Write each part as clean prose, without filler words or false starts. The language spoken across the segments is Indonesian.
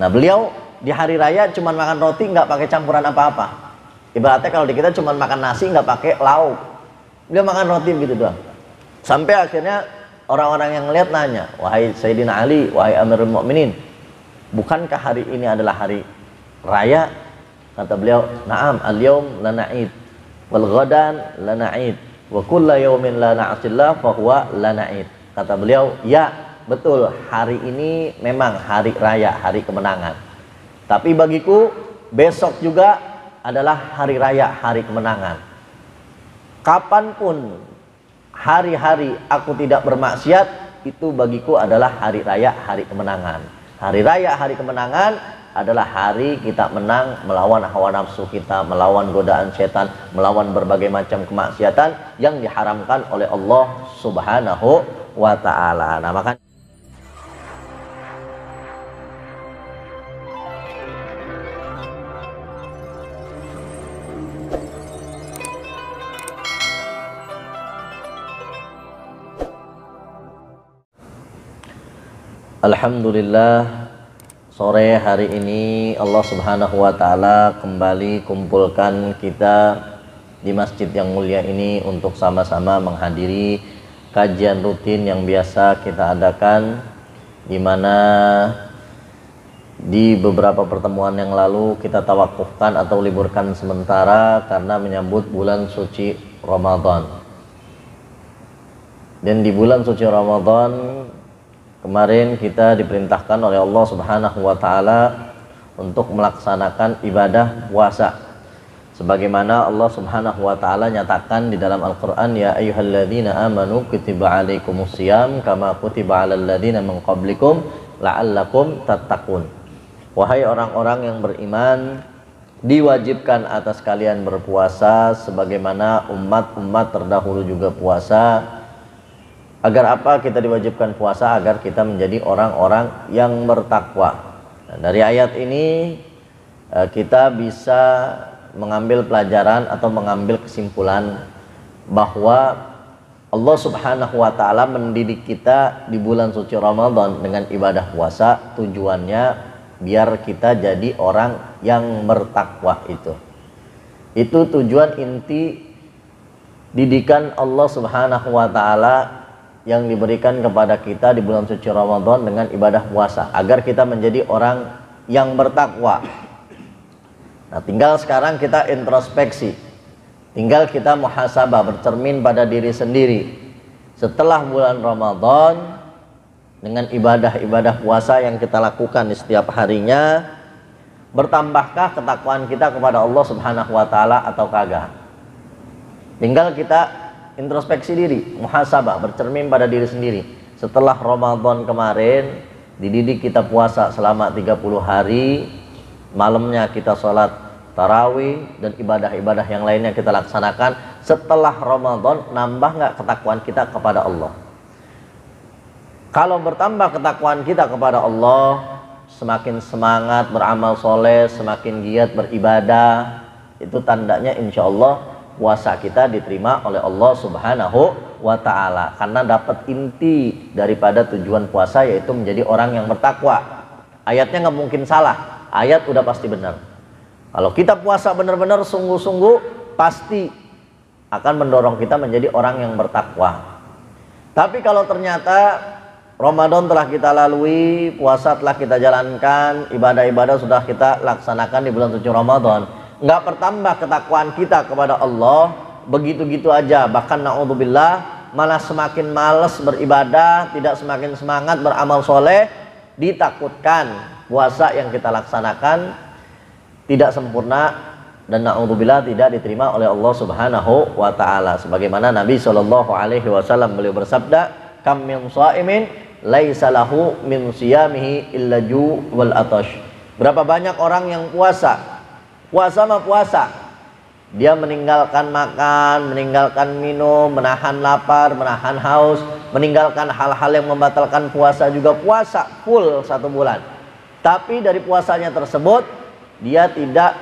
Nah, beliau di hari raya cuma makan roti, nggak pakai campuran apa-apa. Ibaratnya kalau di kita cuma makan nasi nggak pakai lauk, dia makan roti begitu doang. Sampai akhirnya orang-orang yang ngeliat nanya, wahai Sayyidina Ali, wahai Amirul Mukminin, bukankah hari ini adalah hari raya? Kata beliau, na'am, al-yawm lana'id wal ghadan lana'id wa kulla yawmin la na'asillah fa huwa lana'id. Kata beliau, ya betul, hari ini memang hari raya, hari kemenangan. Tapi bagiku besok juga adalah hari raya, hari kemenangan. Kapanpun hari-hari aku tidak bermaksiat, itu bagiku adalah hari raya, hari kemenangan. Hari raya, hari kemenangan adalah hari kita menang melawan hawa nafsu kita, melawan godaan setan, melawan berbagai macam kemaksiatan yang diharamkan oleh Allah Subhanahu wa ta'ala. Nah, maka alhamdulillah, sore hari ini Allah Subhanahu wa ta'ala kembali kumpulkan kita di masjid yang mulia ini untuk sama-sama menghadiri kajian rutin yang biasa kita adakan, di mana di beberapa pertemuan yang lalu kita tawakufkan atau liburkan sementara karena menyambut bulan suci Ramadan. Dan di bulan suci Ramadan kemarin kita diperintahkan oleh Allah Subhanahu wa ta'ala untuk melaksanakan ibadah puasa. Sebagaimana Allah Subhanahu wa ta'ala nyatakan di dalam Al-Qur'an, ya ayyuhalladzina amanu kutiba alaikumusiyam kama kutiba alal ladzina min qablikum la'allakum tattaqun. Wahai orang-orang yang beriman, diwajibkan atas kalian berpuasa sebagaimana umat-umat terdahulu juga puasa. Agar apa kita diwajibkan puasa? Agar kita menjadi orang-orang yang bertakwa. Nah, dari ayat ini kita bisa mengambil pelajaran atau mengambil kesimpulan bahwa Allah Subhanahu wa ta'ala mendidik kita di bulan suci Ramadan dengan ibadah puasa, tujuannya biar kita jadi orang yang bertakwa. Itu tujuan inti didikan Allah Subhanahu wa ta'ala yang diberikan kepada kita di bulan suci Ramadan dengan ibadah puasa, agar kita menjadi orang yang bertakwa. Nah, tinggal sekarang kita introspeksi, tinggal kita muhasabah, bercermin pada diri sendiri. Setelah bulan Ramadan, dengan ibadah-ibadah puasa yang kita lakukan di setiap harinya, bertambahkah ketakwaan kita kepada Allah Subhanahu wa ta'ala atau kagak? Tinggal kita introspeksi diri, muhasabah, bercermin pada diri sendiri. Setelah Ramadan kemarin dididik kita puasa selama 30 hari, malamnya kita sholat tarawih dan ibadah-ibadah yang lainnya kita laksanakan. Setelah Ramadan, nambah nggak ketakwaan kita kepada Allah? Kalau bertambah ketakwaan kita kepada Allah, semakin semangat beramal soleh, semakin giat beribadah, itu tandanya insya Allah puasa kita diterima oleh Allah Subhanahu wa ta'ala, karena dapat inti daripada tujuan puasa, yaitu menjadi orang yang bertakwa. Ayatnya nggak mungkin salah, ayat udah pasti benar. Kalau kita puasa benar-benar sungguh-sungguh, pasti akan mendorong kita menjadi orang yang bertakwa. Tapi kalau ternyata Ramadan telah kita lalui, puasa telah kita jalankan, ibadah-ibadah sudah kita laksanakan di bulan suci Ramadan, nggak bertambah ketakwaan kita kepada Allah, begitu-gitu aja, bahkan na'udzubillah malah semakin malas beribadah, tidak semakin semangat beramal soleh, ditakutkan puasa yang kita laksanakan tidak sempurna dan na'udzubillah tidak diterima oleh Allah Subhanahu wa ta'ala. Sebagaimana Nabi SAW beliau bersabda, kam min sha'imin laisa lahu min siyamihi illa ju' wal atash. Berapa banyak orang yang puasa mah puasa, dia meninggalkan makan, meninggalkan minum, menahan lapar, menahan haus, meninggalkan hal-hal yang membatalkan puasa, juga puasa full 1 bulan. Tapi dari puasanya tersebut dia tidak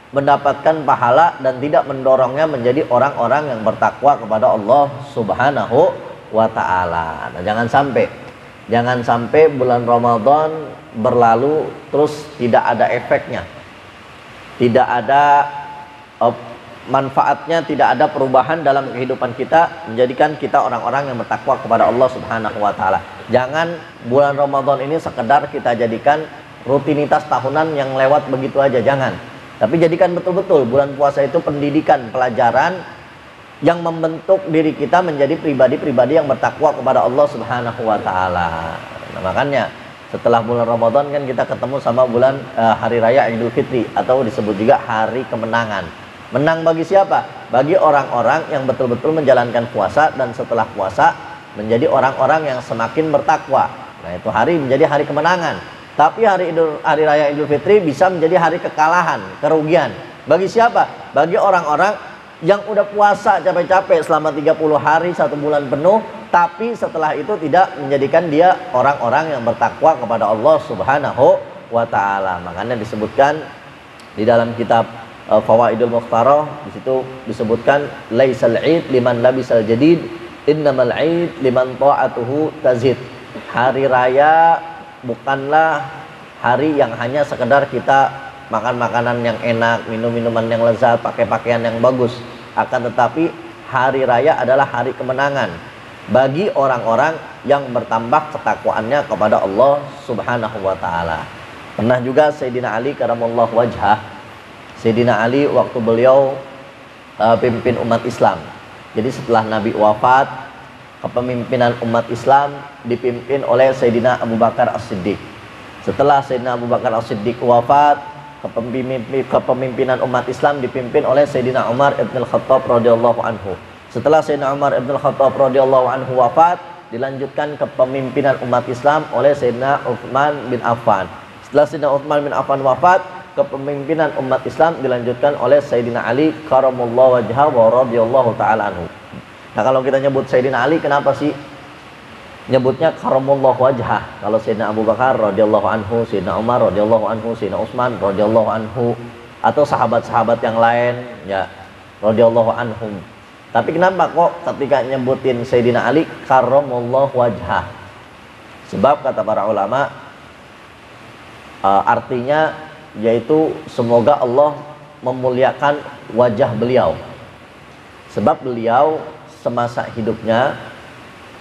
mendapatkan pahala dan tidak mendorongnya menjadi orang-orang yang bertakwa kepada Allah Subhanahu wa ta'ala. Nah, jangan sampai Jangan sampai bulan Ramadan berlalu terus tidak ada efeknya, tidak ada manfaatnya, tidak ada perubahan dalam kehidupan kita, menjadikan kita orang-orang yang bertakwa kepada Allah Subhanahu wa taala. Jangan bulan Ramadan ini sekedar kita jadikan rutinitas tahunan yang lewat begitu aja, jangan. Tapi jadikan betul-betul bulan puasa itu pendidikan, pelajaran yang membentuk diri kita menjadi pribadi-pribadi yang bertakwa kepada Allah Subhanahu wa taala. Nah, makanya setelah bulan Ramadan kan kita ketemu sama bulan hari raya Idul Fitri, atau disebut juga hari kemenangan. Menang bagi siapa? Bagi orang-orang yang betul-betul menjalankan puasa dan setelah puasa menjadi orang-orang yang semakin bertakwa. Nah, itu hari menjadi hari kemenangan. Tapi hari raya Idul Fitri bisa menjadi hari kekalahan, kerugian. Bagi siapa? Bagi orang-orang yang udah puasa capek-capek selama 30 hari 1 bulan penuh, tapi setelah itu tidak menjadikan dia orang-orang yang bertakwa kepada Allah Subhanahu wa taala. Makanya disebutkan di dalam kitab Fawaidul Mukhtarah, di situ disebutkan laisal id liman labisal jadid, innamal id liman ta'atuhu tazid. Hari raya bukanlah hari yang hanya sekedar kita makan makanan yang enak, minum minuman yang lezat, pakai pakaian yang bagus. Akan tetapi hari raya adalah hari kemenangan bagi orang-orang yang bertambah ketakwaannya kepada Allah Subhanahu wa taala. Pernah juga Sayyidina Ali karamallahu wajhah, Sayyidina Ali waktu beliau pimpin umat Islam. Jadi setelah Nabi wafat, kepemimpinan umat Islam dipimpin oleh Sayyidina Abu Bakar As-Siddiq. Setelah Sayyidina Abu Bakar As-Siddiq wafat, kepemimpinan umat Islam dipimpin oleh Sayyidina Umar ibn al-Khattab radhiyallahu anhu. Setelah Sayyidina Umar ibn al-Khattab radhiyallahu anhu wafat, dilanjutkan kepemimpinan umat Islam oleh Sayyidina Utsman bin Affan. Setelah Sayyidina Utsman bin Affan wafat, kepemimpinan umat Islam dilanjutkan oleh Sayyidina Ali karamallahu wajhahu wa radhiyallahu taala anhu. Nah, kalau kita nyebut Sayyidina Ali, kenapa sih nyebutnya karamallahu wajhah? Kalau Sayyidina Abu Bakar radhiyallahu anhu, Sayyidina Umar radhiyallahu anhu, Sayyidina Utsman radhiyallahu anhu, atau sahabat-sahabat yang lain ya radhiyallahu anhum. Tapi kenapa kok ketika nyebutin Sayyidina Ali karamallahu wajhah? Sebab kata para ulama artinya yaitu semoga Allah memuliakan wajah beliau. Sebab beliau semasa hidupnya,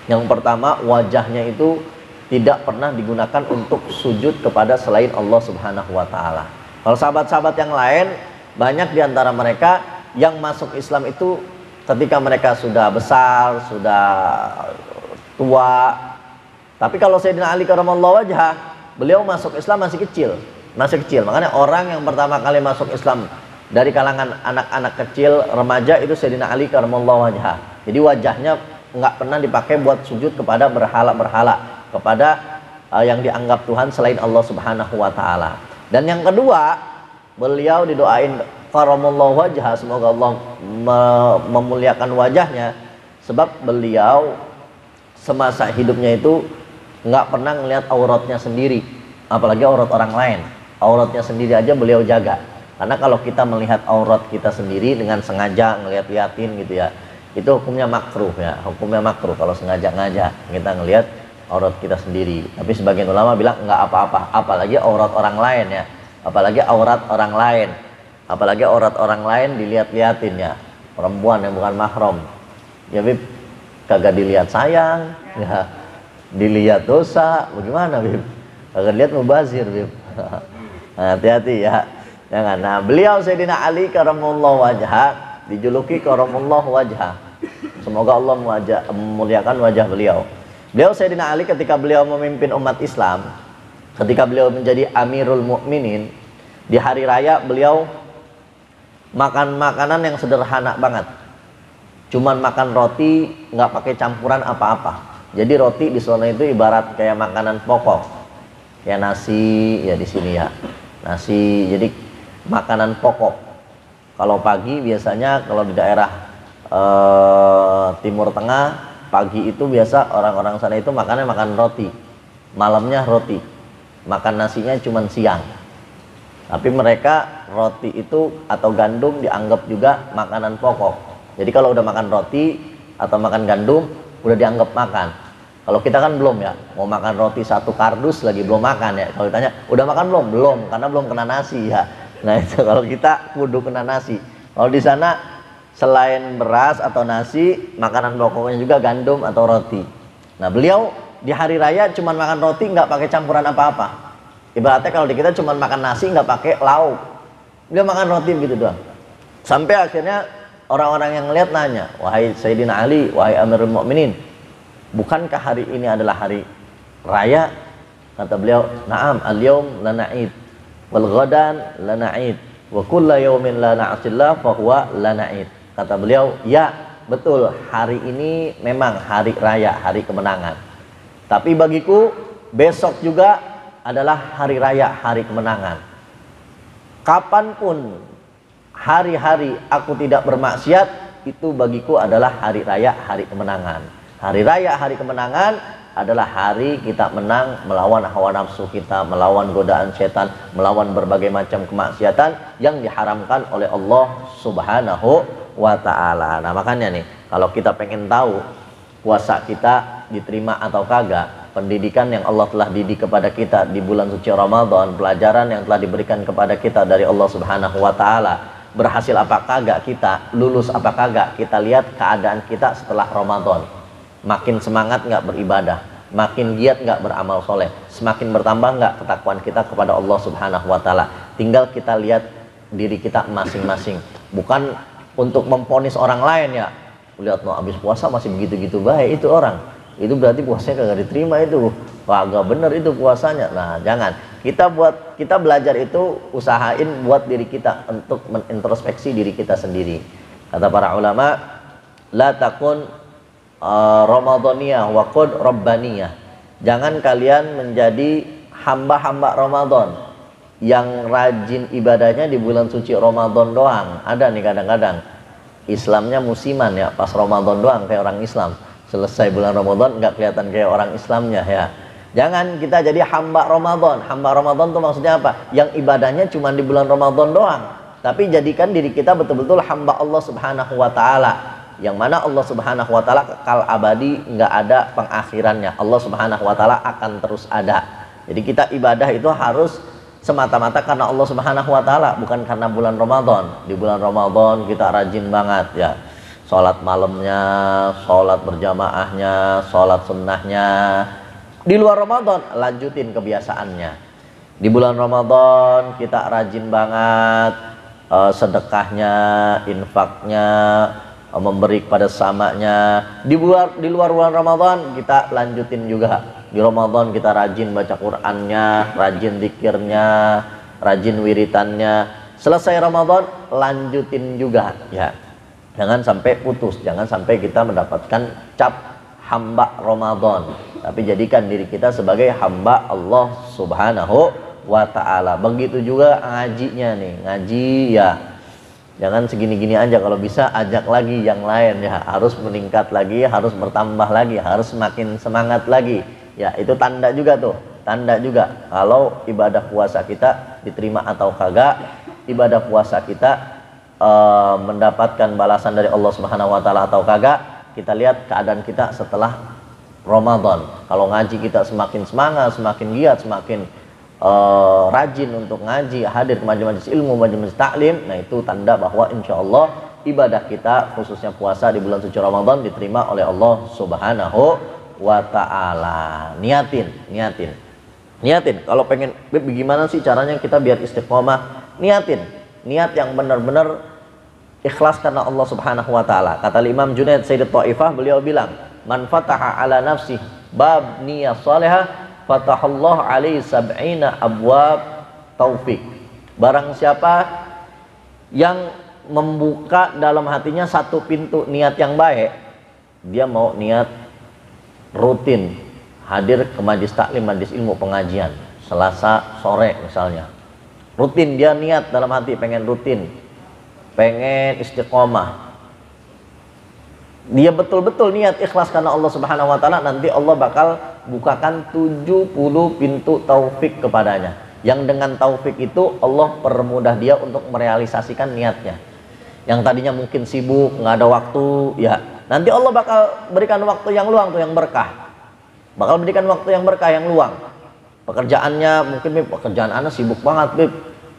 yang pertama wajahnya itu tidak pernah digunakan untuk sujud kepada selain Allah Subhanahu wa taala. Kalau sahabat-sahabat yang lain, banyak diantara mereka yang masuk Islam itu ketika mereka sudah besar, sudah tua. Tapi kalau Sayyidina Ali karamallahu wajhah, beliau masuk Islam masih kecil. Makanya orang yang pertama kali masuk Islam dari kalangan anak-anak kecil, remaja, itu Sayyidina Ali karamallahu wajhah. Jadi wajahnya nggak pernah dipakai buat sujud kepada berhala-berhala, kepada yang dianggap Tuhan selain Allah Subhanahu wa taala. Dan yang kedua, beliau didoain karamallahu wajhah, semoga Allah memuliakan wajahnya, sebab beliau semasa hidupnya itu nggak pernah ngelihat auratnya sendiri, apalagi aurat orang lain. Auratnya sendiri aja beliau jaga. Karena kalau kita melihat aurat kita sendiri dengan sengaja ngeliat-liatin gitu ya, itu hukumnya makruh ya, hukumnya makruh kalau sengaja-ngaja kita ngelihat aurat kita sendiri. Tapi sebagian ulama bilang nggak apa-apa, apalagi aurat orang lain ya, apalagi aurat orang lain, apalagi aurat orang lain dilihat-liatin ya, perempuan yang bukan mahram. Ya Bib, kagak dilihat sayang, ya dilihat dosa, bagaimana Bib? Kagak dilihat mubazir Bib. Nah, hati-hati ya, jangan. Nah, beliau Sayyidina Ali karamallahu wajhah dijuluki karamallahu wajhah. Semoga Allah memuliakan wajah beliau. Beliau Sayyidina Ali ketika beliau memimpin umat Islam, ketika beliau menjadi Amirul Mukminin, di hari raya beliau makan makanan yang sederhana banget. Cuman makan roti, nggak pakai campuran apa-apa. Jadi roti di sana itu ibarat kayak makanan pokok, kayak nasi ya di sini ya. Nasi, jadi makanan pokok. Kalau pagi biasanya kalau di daerah Timur Tengah, pagi itu biasa orang-orang sana itu makannya makan roti, malamnya roti, makan nasinya cuma siang. Tapi mereka roti itu atau gandum dianggap juga makanan pokok. Jadi kalau udah makan roti atau makan gandum udah dianggap makan. Kalau kita kan belum ya, mau makan roti satu kardus lagi belum makan ya. Kalau ditanya udah makan belum? Belum, karena belum kena nasi ya. Nah itu kalau kita kudu kena nasi. Kalau di sana selain beras atau nasi, makanan pokoknya juga gandum atau roti. Nah beliau di hari raya cuma makan roti, nggak pakai campuran apa-apa. Ibaratnya kalau di kita cuma makan nasi nggak pakai lauk, dia makan roti begitu doang. Sampai akhirnya orang-orang yang ngeliat nanya, wahai Sayyidina Ali, wahai Amirul Mukminin, bukankah hari ini adalah hari raya? Kata beliau, na'am, al-yawm lana'id wal ghadan lana'id wa kulla yawmin la na'asillah fahuwa lana'id. Kata beliau, ya betul, hari ini memang hari raya, hari kemenangan. Tapi bagiku besok juga adalah hari raya, hari kemenangan. Kapanpun hari-hari aku tidak bermaksiat, itu bagiku adalah hari raya, hari kemenangan. Hari raya, hari kemenangan adalah hari kita menang melawan hawa nafsu kita, melawan godaan setan, melawan berbagai macam kemaksiatan yang diharamkan oleh Allah Subhanahu wa ta'ala. Nah makanya nih, kalau kita pengen tahu puasa kita diterima atau kagak, pendidikan yang Allah telah didik kepada kita di bulan suci Ramadan, pelajaran yang telah diberikan kepada kita dari Allah Subhanahu wa ta'ala, berhasil apa kagak kita, lulus apa kagak, kita lihat keadaan kita setelah Ramadan. Makin semangat nggak beribadah, makin giat nggak beramal soleh, semakin bertambah nggak ketakwaan kita kepada Allah Subhanahu wa ta'ala. Tinggal kita lihat diri kita masing-masing, bukan untuk memponis orang lain ya. Lihat no, habis puasa masih begitu-gitu baik itu orang, itu berarti puasanya kagak diterima, itu kagak bener itu puasanya. Nah jangan, kita belajar itu usahain buat diri kita untuk menintrospeksi diri kita sendiri. Kata para ulama, la takun Ramadaniyah wa qud Rabbaniyah. Jangan kalian menjadi hamba-hamba Ramadan yang rajin ibadahnya di bulan suci Ramadan doang. Ada nih kadang-kadang Islamnya musiman ya, pas Ramadan doang kayak orang Islam, selesai bulan Ramadan nggak kelihatan kayak orang Islamnya ya. Jangan kita jadi hamba Ramadan. Hamba Ramadan tuh maksudnya apa? Yang ibadahnya cuma di bulan Ramadan doang, tapi jadikan diri kita betul-betul hamba Allah Subhanahu wa ta'ala, yang mana Allah Subhanahu wa ta'ala kekal abadi, nggak ada pengakhirannya. Allah Subhanahu wa ta'ala akan terus ada. Jadi kita ibadah itu harus semata-mata karena Allah Subhanahu wa ta'ala, bukan karena bulan Ramadan. Di bulan Ramadan kita rajin banget ya, sholat malamnya, sholat berjamaahnya, sholat sunnahnya. Di luar Ramadan lanjutin kebiasaannya. Di bulan Ramadan kita rajin banget sedekahnya, infaknya, memberi kepada samanya. Di luar bulan Ramadan kita lanjutin juga. Di Ramadan kita rajin baca Qur'annya, rajin zikirnya, rajin wiritannya. Selesai Ramadan lanjutin juga ya. Jangan sampai putus, jangan sampai kita mendapatkan cap hamba Ramadan, tapi jadikan diri kita sebagai hamba Allah Subhanahu wa ta'ala. Begitu juga ngajinya nih, ngaji ya jangan segini-gini aja, kalau bisa ajak lagi yang lain ya, harus meningkat lagi, harus bertambah lagi, harus semakin semangat lagi ya. Itu tanda juga tuh, tanda juga kalau ibadah puasa kita diterima atau kagak, ibadah puasa kita mendapatkan balasan dari Allah Subhanahu wa ta'ala atau kagak. Kita lihat keadaan kita setelah Ramadan. Kalau ngaji kita semakin semangat, semakin giat, semakin rajin untuk ngaji, hadir ke majelis ilmu, majelis taklim, nah itu tanda bahwa insya Allah ibadah kita khususnya puasa di bulan suci Ramadan diterima oleh Allah Subhanahu wa ta'ala. Niatin. Kalau pengen bagaimana sih caranya kita biar istiqomah, niat yang benar-benar ikhlas karena Allah Subhanahu wa ta'ala. Kata Imam Junaid Sayyid Ta'ifah, beliau bilang, man fataha ala nafsih bab niyah salihah fatahallahu alaihi sab'ina abwab taufik. Barang siapa yang membuka dalam hatinya satu pintu niat yang baik, dia mau niat rutin hadir ke majlis taklim, majlis ilmu, pengajian Selasa sore misalnya, rutin dia niat dalam hati pengen rutin, pengen istiqomah, dia betul-betul niat ikhlas karena Allah Subhanahu wa ta'ala, nanti Allah bakal bukakan 70 pintu taufik kepadanya, yang dengan taufik itu Allah permudah dia untuk merealisasikan niatnya. Yang tadinya mungkin sibuk, nggak ada waktu ya, nanti Allah bakal berikan waktu yang luang tuh, yang berkah. bakal berikan waktu yang berkah, yang luang. Pekerjaannya mungkin Bib, pekerjaan anak sibuk banget Bib,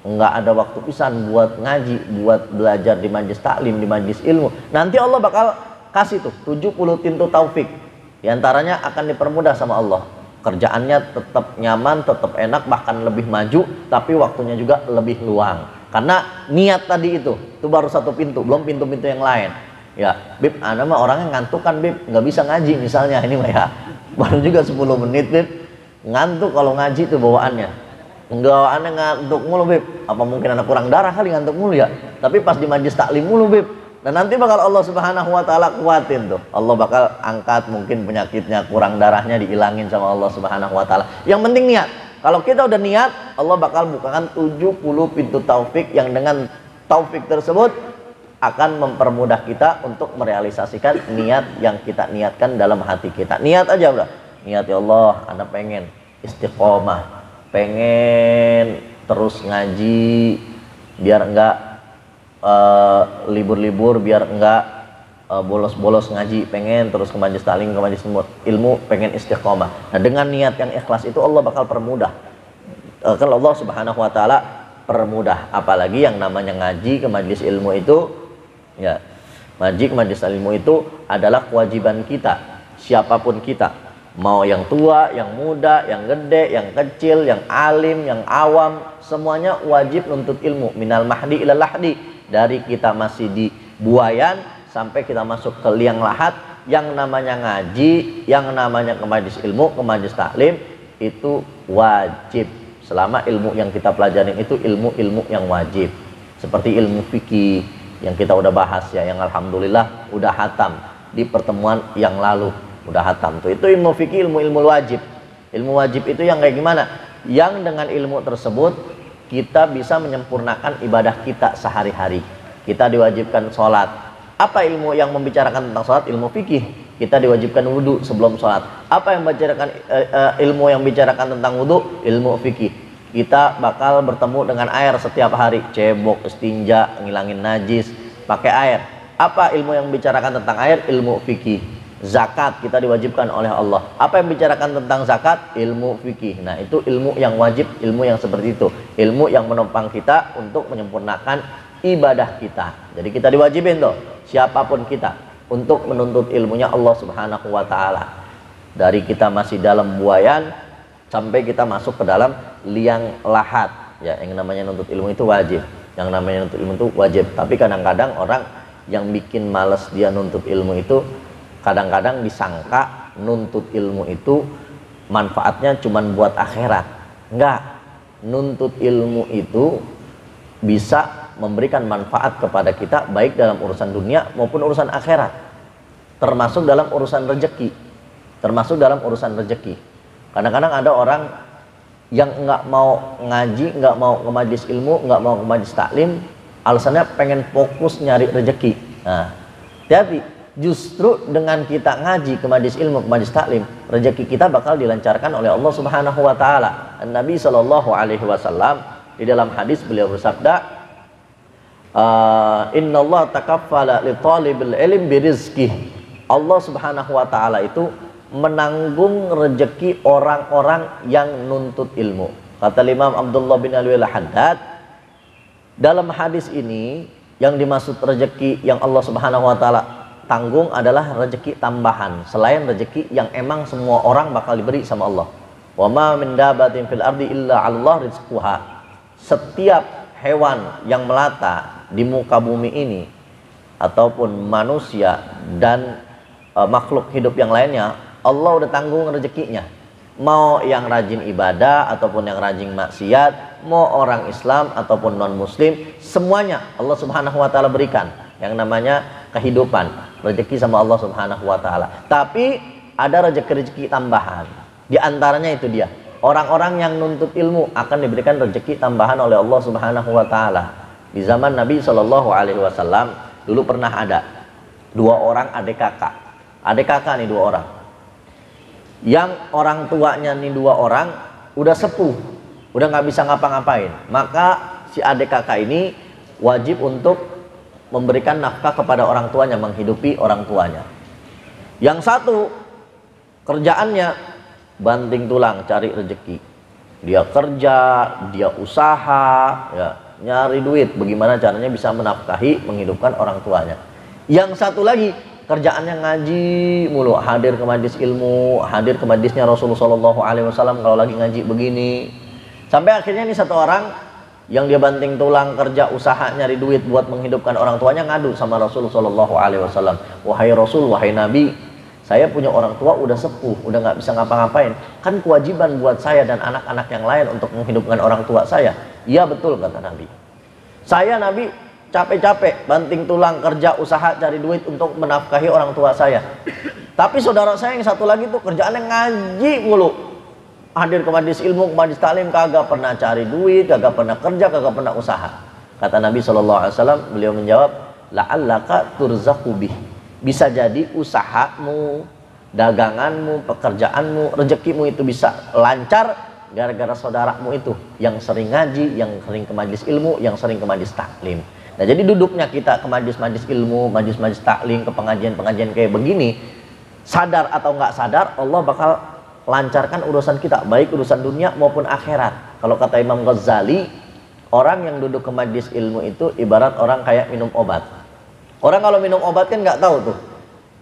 nggak ada waktu pisan buat ngaji, buat belajar di majlis taklim, di majlis ilmu. Nanti Allah bakal kasih tuh 70 pintu taufik. Di antaranya akan dipermudah sama Allah. Kerjaannya tetap nyaman, tetap enak, bahkan lebih maju, tapi waktunya juga lebih luang. Karena niat tadi itu baru satu pintu, belum pintu-pintu yang lain. Ya, Bib, ana mah orangnya ngantuk kan Bib, nggak bisa ngaji misalnya ini mah ya. Baru juga 10 menit Bib, ngantuk kalau ngaji itu bawaannya. Enggak, aneh ngantuk mulu Bib. Apa mungkin anak kurang darah kali ngantuk mulu ya? Tapi pas di majlis taklim mulu Bib. Dan nanti bakal Allah Subhanahu wa taala kuatin tuh. Allah bakal angkat mungkin penyakitnya, kurang darahnya dihilangin sama Allah Subhanahu wa taala. Yang penting niat. Kalau kita udah niat, Allah bakal bukakan 70 pintu taufik yang dengan taufik tersebut akan mempermudah kita untuk merealisasikan niat yang kita niatkan dalam hati kita. Niat aja udah. Niat, ya Allah, ana pengen istiqomah, pengen terus ngaji biar enggak libur-libur, biar enggak bolos-bolos ngaji, pengen terus ke majlis taklim, ke majlis ilmu, pengen istiqomah. Nah, dengan niat yang ikhlas itu Allah bakal permudah. Kalau Allah Subhanahu wa taala permudah, apalagi yang namanya ngaji ke majlis ilmu itu ya, ngaji ke majlis ilmu itu adalah kewajiban kita, siapapun kita, mau yang tua, yang muda, yang gede, yang kecil, yang alim, yang awam, semuanya wajib nuntut ilmu minal mahdi ilal lahdi. Dari kita masih di buayan sampai kita masuk ke liang lahat, yang namanya ngaji, yang namanya ke majlis ilmu, ke majlis taklim itu wajib. Selama ilmu yang kita pelajarin itu ilmu-ilmu yang wajib. Seperti ilmu fikih yang kita udah bahas ya, yang alhamdulillah udah hatam di pertemuan yang lalu, udah hatam tuh. Itu ilmu fikih, ilmu wajib. Ilmu wajib itu yang kayak gimana? Yang dengan ilmu tersebut kita bisa menyempurnakan ibadah kita sehari-hari. Kita diwajibkan sholat. Apa ilmu yang membicarakan tentang sholat? Ilmu fikih. Kita diwajibkan wudhu sebelum sholat. Apa yang membicarakan ilmu yang bicarakan tentang wudhu? Ilmu fikih. Kita bakal bertemu dengan air setiap hari, cebok, istinja, ngilangin najis, pakai air. Apa ilmu yang bicarakan tentang air? Ilmu fikih. Zakat kita diwajibkan oleh Allah. Apa yang bicarakan tentang zakat? Ilmu fikih. Nah, itu ilmu yang wajib, ilmu yang seperti itu. Ilmu yang menopang kita untuk menyempurnakan ibadah kita. Jadi kita diwajibin tuh, siapapun kita, untuk menuntut ilmunya Allah Subhanahu wa taala. Dari kita masih dalam buayan sampai kita masuk ke dalam liang lahat. Ya, yang namanya nuntut ilmu itu wajib. Yang namanya nuntut ilmu itu wajib. Tapi kadang-kadang orang yang bikin males dia nuntut ilmu itu, kadang-kadang disangka nuntut ilmu itu manfaatnya cuma buat akhirat. Enggak, nuntut ilmu itu bisa memberikan manfaat kepada kita baik dalam urusan dunia maupun urusan akhirat, termasuk dalam urusan rezeki. Kadang-kadang ada orang yang nggak mau ngaji, nggak mau ke majlis ilmu, nggak mau ke majlis taklim, alasannya pengen fokus nyari rezeki. Nah, hati-hati. Justru dengan kita ngaji ke majlis ilmu, ke majlis taklim, rezeki kita bakal dilancarkan oleh Allah Subhanahu wa taala. Nabi sallallahu alaihi wasallam di dalam hadis beliau bersabda, "Innallaha takaffala li talibil ilm birizqih." Allah Subhanahu wa taala itu menanggung rezeki orang-orang yang nuntut ilmu. Kata Imam Abdullah bin Alwi al-Haddad, dalam hadis ini yang dimaksud rezeki yang Allah Subhanahu wa taala tanggung adalah rezeki tambahan selain rezeki yang emang semua orang bakal diberi sama Allah. Wa ma min dabatin fil ardi illa 'Allah rizquha. Setiap hewan yang melata di muka bumi ini ataupun manusia dan makhluk hidup yang lainnya, Allah udah tanggung rezekinya. Mau yang rajin ibadah ataupun yang rajin maksiat, mau orang Islam ataupun non muslim, semuanya Allah Subhanahu wa taala berikan yang namanya kehidupan, rezeki sama Allah Subhanahu wa taala. Tapi ada rezeki-rezeki tambahan. Di antaranya itu dia, orang-orang yang nuntut ilmu akan diberikan rezeki tambahan oleh Allah Subhanahu wa taala. Di zaman Nabi Shallallahu alaihi wasallam dulu pernah ada dua orang adik kakak. Adik kakak nih dua orang. Yang orang tuanya nih dua orang udah sepuh, udah nggak bisa ngapa-ngapain. Maka si adik kakak ini wajib untuk memberikan nafkah kepada orang tuanya, menghidupi orang tuanya. Yang satu kerjaannya banting tulang cari rezeki. Dia kerja, dia usaha, ya, nyari duit, bagaimana caranya bisa menafkahi, menghidupkan orang tuanya. Yang satu lagi kerjaannya ngaji mulu, hadir ke majlis ilmu, hadir ke majlisnya Rasulullah SAW kalau lagi ngaji begini. Sampai akhirnya nih satu orang yang dia banting tulang kerja usaha nyari duit buat menghidupkan orang tuanya ngadu sama Rasulullah SAW. Wahai Rasul, wahai Nabi, saya punya orang tua udah sepuh, udah nggak bisa ngapa-ngapain. Kan kewajiban buat saya dan anak-anak yang lain untuk menghidupkan orang tua saya. Iya betul kata Nabi. Saya Nabi capek-capek banting tulang kerja usaha cari duit untuk menafkahi orang tua saya. Tapi saudara saya yang satu lagi tuh kerjaannya ngaji mulu. Hadir ke majlis ilmu, ke majlis taklim, kagak pernah cari duit, kagak pernah kerja, kagak pernah usaha. Kata Nabi SAW, beliau menjawab, la'allaka turzaqu bih. Bisa jadi usahamu, daganganmu, pekerjaanmu, rezekimu itu bisa lancar gara-gara saudaramu itu yang sering ngaji, yang sering ke majlis ilmu, yang sering ke majlis taklim. Nah, jadi duduknya kita ke majlis-majlis ilmu, majlis-majlis taklim, ke pengajian-pengajian kayak begini, sadar atau nggak sadar, Allah bakal lancarkan urusan kita, baik urusan dunia maupun akhirat. Kalau kata Imam Ghazali, orang yang duduk ke majlis ilmu itu ibarat orang kayak minum obat. Orang kalau minum obat kan nggak tahu tuh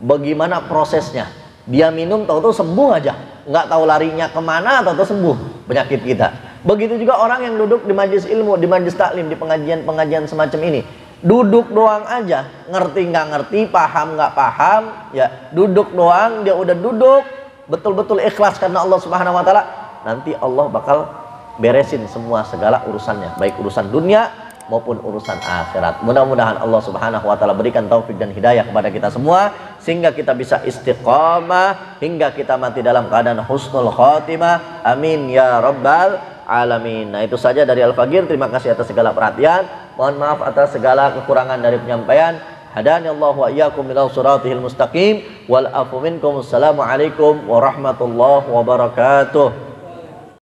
bagaimana prosesnya. Dia minum tahu-tahu sembuh aja, nggak tahu larinya kemana, tahu-tahu sembuh penyakit kita. Begitu juga orang yang duduk di majlis ilmu, di majlis taklim, di pengajian-pengajian semacam ini, duduk doang aja, ngerti nggak ngerti, paham nggak paham, ya duduk doang, dia udah duduk betul-betul ikhlas karena Allah Subhanahu Wa Taala, nanti Allah bakal beresin semua segala urusannya, baik urusan dunia maupun urusan akhirat. Mudah-mudahan Allah Subhanahu Wa Taala berikan taufik dan hidayah kepada kita semua sehingga kita bisa istiqamah hingga kita mati dalam keadaan husnul khotimah. Amin ya rabbal alamin. Nah, itu saja dari Al-Faqir. Terima kasih atas segala perhatian. Mohon maaf atas segala kekurangan dari penyampaian. Hadani Allah wa iyyakum ila siratal mustaqim wal afu minkum. Assalamualaikum warahmatullahi wabarakatuh.